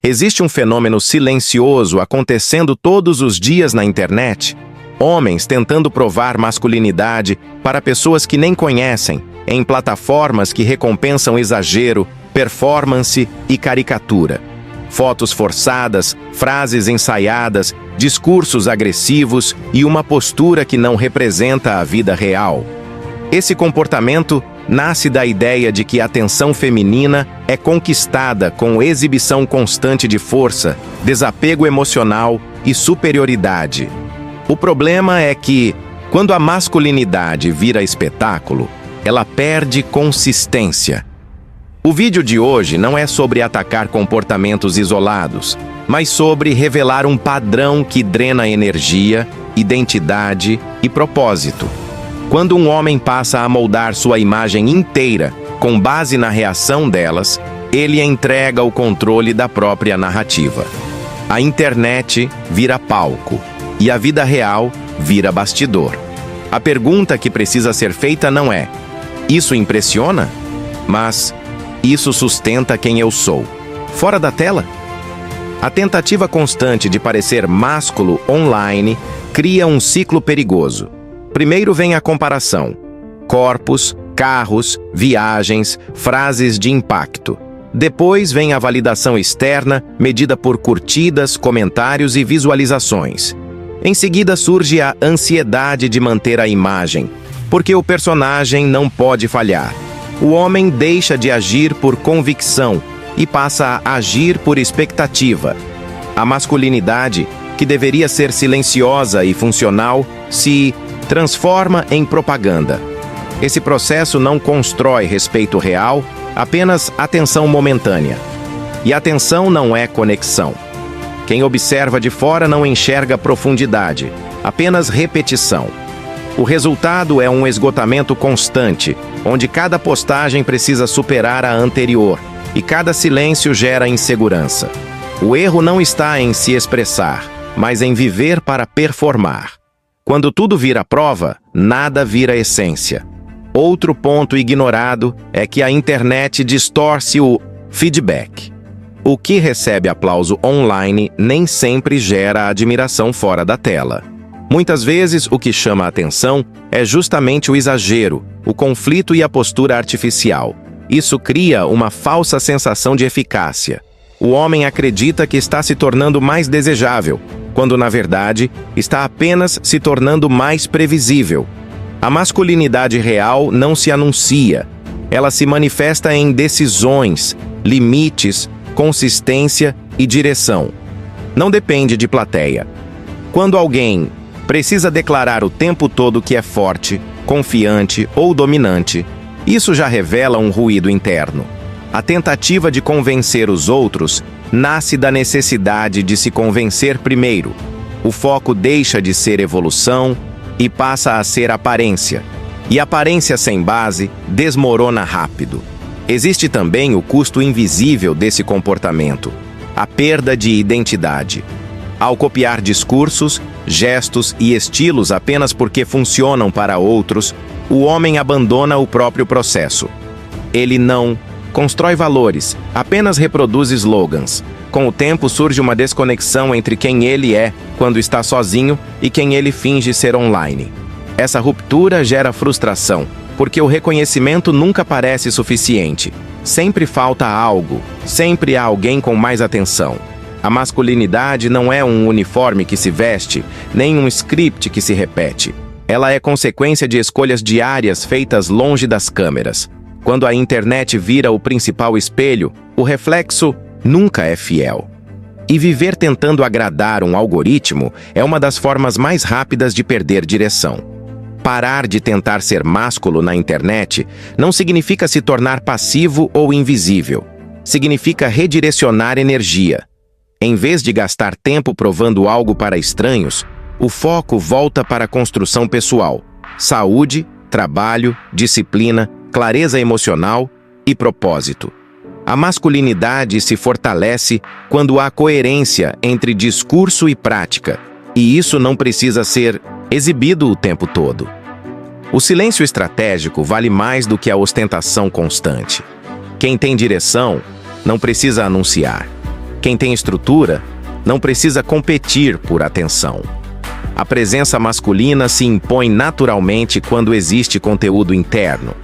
Existe um fenômeno silencioso acontecendo todos os dias na internet. Homens tentando provar masculinidade para pessoas que nem conhecem, em plataformas que recompensam exagero, performance e caricatura. Fotos forçadas, frases ensaiadas, discursos agressivos e uma postura que não representa a vida real. Esse comportamento nasce da ideia de que a atenção feminina é conquistada com exibição constante de força, desapego emocional e superioridade. O problema é que, quando a masculinidade vira espetáculo, ela perde consistência. O vídeo de hoje não é sobre atacar comportamentos isolados, mas sobre revelar um padrão que drena energia, identidade e propósito. Quando um homem passa a moldar sua imagem inteira com base na reação delas, ele entrega o controle da própria narrativa. A internet vira palco e a vida real vira bastidor. A pergunta que precisa ser feita não é: isso impressiona? Mas: isso sustenta quem eu sou, fora da tela? A tentativa constante de parecer másculo online cria um ciclo perigoso. Primeiro vem a comparação. Corpos, carros, viagens, frases de impacto. Depois vem a validação externa, medida por curtidas, comentários e visualizações. Em seguida surge a ansiedade de manter a imagem, porque o personagem não pode falhar. O homem deixa de agir por convicção e passa a agir por expectativa. A masculinidade, que deveria ser silenciosa e funcional, se transforma em propaganda. Esse processo não constrói respeito real, apenas atenção momentânea. E atenção não é conexão. Quem observa de fora não enxerga profundidade, apenas repetição. O resultado é um esgotamento constante, onde cada postagem precisa superar a anterior, e cada silêncio gera insegurança. O erro não está em se expressar, mas em viver para performar. Quando tudo vira prova, nada vira essência. Outro ponto ignorado é que a internet distorce o feedback. O que recebe aplauso online nem sempre gera admiração fora da tela. Muitas vezes, o que chama a atenção é justamente o exagero, o conflito e a postura artificial. Isso cria uma falsa sensação de eficácia. O homem acredita que está se tornando mais desejável, quando, na verdade, está apenas se tornando mais previsível. A masculinidade real não se anuncia. Ela se manifesta em decisões, limites, consistência e direção. Não depende de plateia. Quando alguém precisa declarar o tempo todo que é forte, confiante ou dominante, isso já revela um ruído interno. A tentativa de convencer os outros nasce da necessidade de se convencer primeiro. O foco deixa de ser evolução e passa a ser aparência. E aparência sem base desmorona rápido. Existe também o custo invisível desse comportamento: a perda de identidade. Ao copiar discursos, gestos e estilos apenas porque funcionam para outros, o homem abandona o próprio processo. Ele não constrói valores, apenas reproduz slogans. Com o tempo surge uma desconexão entre quem ele é quando está sozinho e quem ele finge ser online. Essa ruptura gera frustração, porque o reconhecimento nunca parece suficiente. Sempre falta algo, sempre há alguém com mais atenção. A masculinidade não é um uniforme que se veste, nem um script que se repete. Ela é consequência de escolhas diárias feitas longe das câmeras. Quando a internet vira o principal espelho, o reflexo nunca é fiel. E viver tentando agradar um algoritmo é uma das formas mais rápidas de perder direção. Parar de tentar ser másculo na internet não significa se tornar passivo ou invisível. Significa redirecionar energia. Em vez de gastar tempo provando algo para estranhos, o foco volta para a construção pessoal: saúde, trabalho, disciplina, clareza emocional e propósito. A masculinidade se fortalece quando há coerência entre discurso e prática, e isso não precisa ser exibido o tempo todo. O silêncio estratégico vale mais do que a ostentação constante. Quem tem direção não precisa anunciar. Quem tem estrutura não precisa competir por atenção. A presença masculina se impõe naturalmente quando existe conteúdo interno.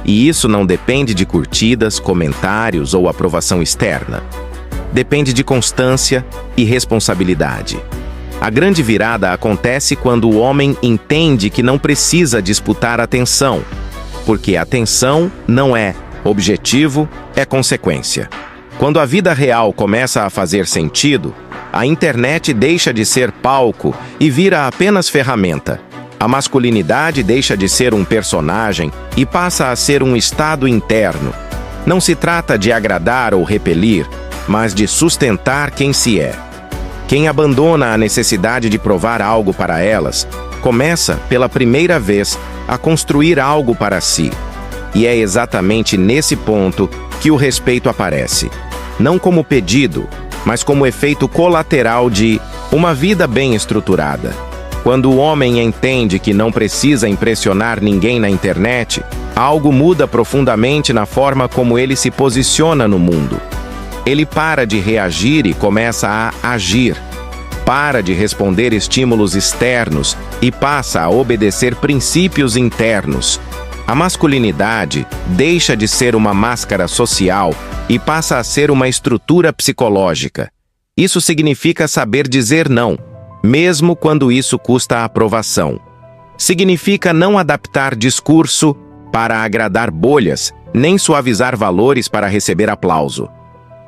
E isso não depende de curtidas, comentários ou aprovação externa. Depende de constância e responsabilidade. A grande virada acontece quando o homem entende que não precisa disputar atenção, porque atenção não é objetivo, é consequência. Quando a vida real começa a fazer sentido, a internet deixa de ser palco e vira apenas ferramenta. A masculinidade deixa de ser um personagem e passa a ser um estado interno. Não se trata de agradar ou repelir, mas de sustentar quem se é. Quem abandona a necessidade de provar algo para elas, começa, pela primeira vez, a construir algo para si. E é exatamente nesse ponto que o respeito aparece. Não como pedido, mas como efeito colateral de uma vida bem estruturada. Quando o homem entende que não precisa impressionar ninguém na internet, algo muda profundamente na forma como ele se posiciona no mundo. Ele para de reagir e começa a agir. Para de responder estímulos externos e passa a obedecer princípios internos. A masculinidade deixa de ser uma máscara social e passa a ser uma estrutura psicológica. Isso significa saber dizer não, mesmo quando isso custa aprovação. Significa não adaptar discurso para agradar bolhas, nem suavizar valores para receber aplauso.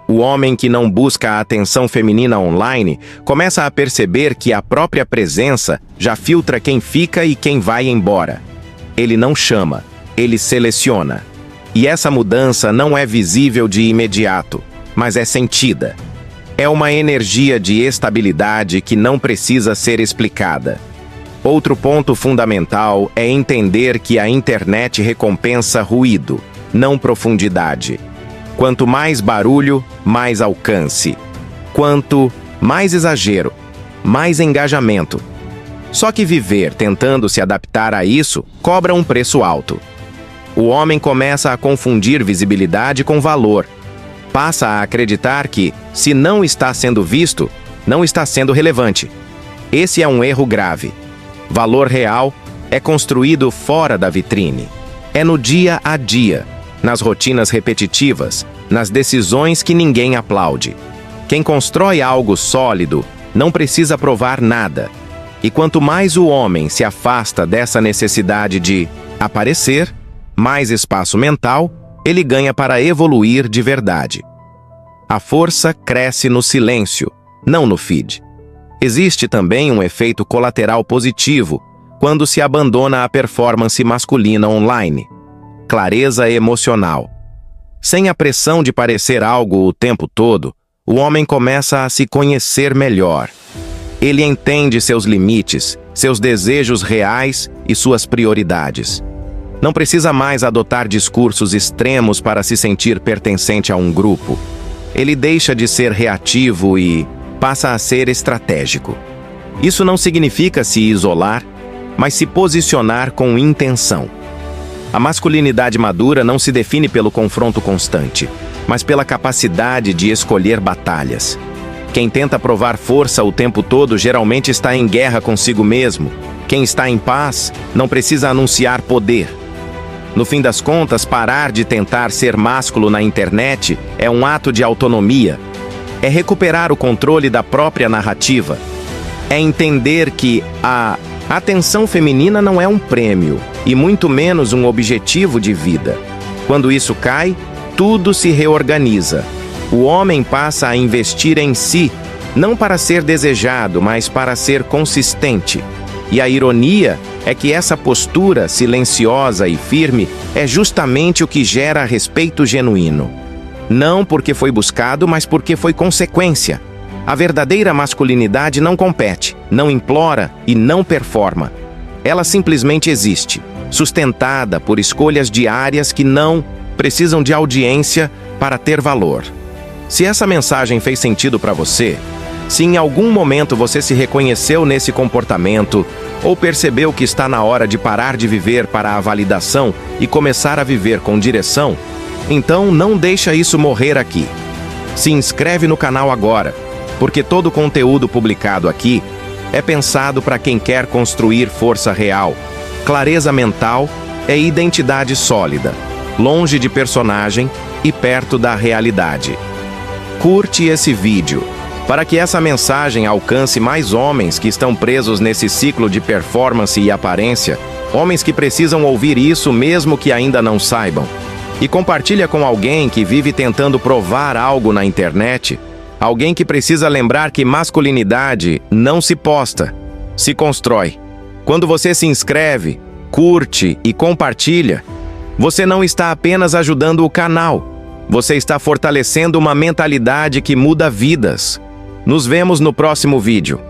O homem que não busca a atenção feminina online começa a perceber que a própria presença já filtra quem fica e quem vai embora. Ele não chama, ele seleciona. E essa mudança não é visível de imediato, mas é sentida. É uma energia de estabilidade que não precisa ser explicada. Outro ponto fundamental é entender que a internet recompensa ruído, não profundidade. Quanto mais barulho, mais alcance. Quanto mais exagero, mais engajamento. Só que viver tentando se adaptar a isso cobra um preço alto. O homem começa a confundir visibilidade com valor. Passa a acreditar que, se não está sendo visto, não está sendo relevante. Esse é um erro grave. Valor real é construído fora da vitrine. É no dia a dia, nas rotinas repetitivas, nas decisões que ninguém aplaude. Quem constrói algo sólido não precisa provar nada. E quanto mais o homem se afasta dessa necessidade de aparecer, mais espaço mental ele ganha para evoluir de verdade. A força cresce no silêncio, não no feed. Existe também um efeito colateral positivo quando se abandona a performance masculina online. Clareza emocional. Sem a pressão de parecer algo o tempo todo, o homem começa a se conhecer melhor. Ele entende seus limites, seus desejos reais e suas prioridades. Não precisa mais adotar discursos extremos para se sentir pertencente a um grupo. Ele deixa de ser reativo e passa a ser estratégico. Isso não significa se isolar, mas se posicionar com intenção. A masculinidade madura não se define pelo confronto constante, mas pela capacidade de escolher batalhas. Quem tenta provar força o tempo todo geralmente está em guerra consigo mesmo. Quem está em paz não precisa anunciar poder. No fim das contas, parar de tentar ser másculo na internet é um ato de autonomia. É recuperar o controle da própria narrativa. É entender que a atenção feminina não é um prêmio, e muito menos um objetivo de vida. Quando isso cai, tudo se reorganiza. O homem passa a investir em si, não para ser desejado, mas para ser consistente. E a ironia é que essa postura silenciosa e firme é justamente o que gera respeito genuíno. Não porque foi buscado, mas porque foi consequência. A verdadeira masculinidade não compete, não implora e não performa. Ela simplesmente existe, sustentada por escolhas diárias que não precisam de audiência para ter valor. Se essa mensagem fez sentido para você, se em algum momento você se reconheceu nesse comportamento ou percebeu que está na hora de parar de viver para a validação e começar a viver com direção, então não deixa isso morrer aqui. Se inscreve no canal agora, porque todo o conteúdo publicado aqui é pensado para quem quer construir força real, clareza mental e identidade sólida, longe de personagem e perto da realidade. Curte esse vídeo, para que essa mensagem alcance mais homens que estão presos nesse ciclo de performance e aparência, homens que precisam ouvir isso mesmo que ainda não saibam. E compartilha com alguém que vive tentando provar algo na internet, alguém que precisa lembrar que masculinidade não se posta, se constrói. Quando você se inscreve, curte e compartilha, você não está apenas ajudando o canal, você está fortalecendo uma mentalidade que muda vidas. Nos vemos no próximo vídeo.